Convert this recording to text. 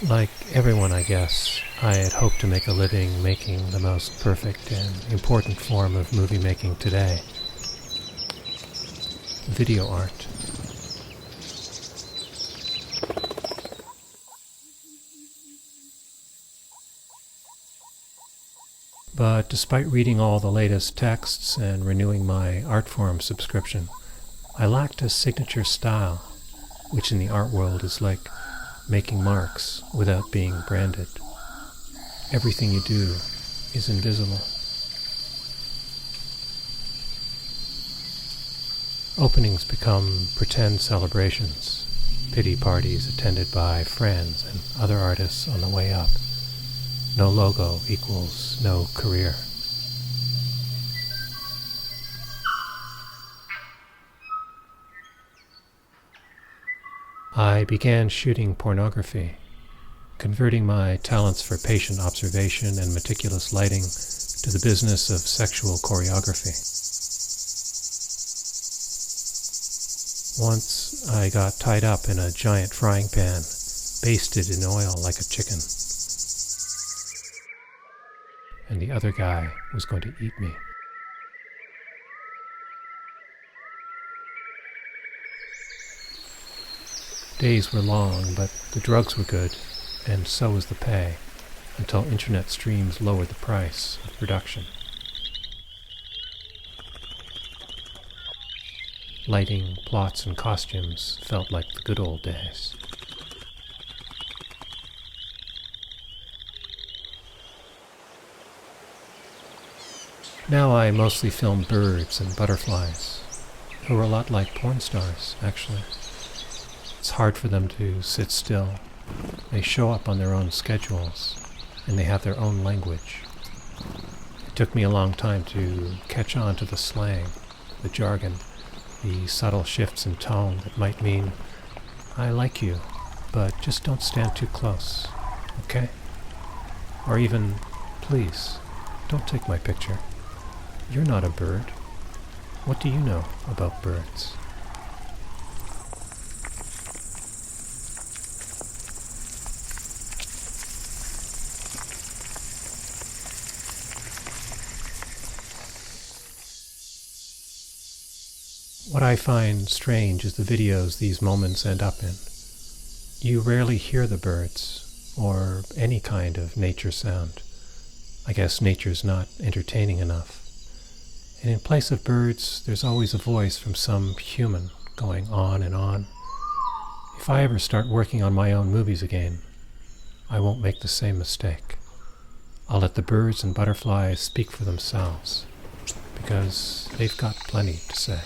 Like everyone, I guess, I had hoped to make a living making the most perfect and important form of movie making today. Video art. But despite reading all the latest texts and renewing my Artforum subscription, I lacked a signature style, which in the art world is like making marks without being branded. Everything you do is invisible. Openings become pretend celebrations, pity parties attended by friends and other artists on the way up. No logo equals no career. I began shooting pornography, converting my talents for patient observation and meticulous lighting to the business of sexual choreography. Once I got tied up in a giant frying pan, basted in oil like a chicken. And the other guy was going to eat me. Days were long, but the drugs were good, and so was the pay, until internet streams lowered the price of production. Lighting, plots, and costumes felt like the good old days. Now I mostly film birds and butterflies, who are a lot like porn stars, actually. It's hard for them to sit still. They show up on their own schedules, and they have their own language. It took me a long time to catch on to the slang, the jargon, the subtle shifts in tone that might mean, I like you, but just don't stand too close, okay? Or even, please, don't take my picture. You're not a bird. What do you know about birds? What I find strange is the videos these moments end up in. You rarely hear the birds, or any kind of nature sound. I guess nature's not entertaining enough. And in place of birds, there's always a voice from some human going on and on. If I ever start working on my own movies again, I won't make the same mistake. I'll let the birds and butterflies speak for themselves, because they've got plenty to say.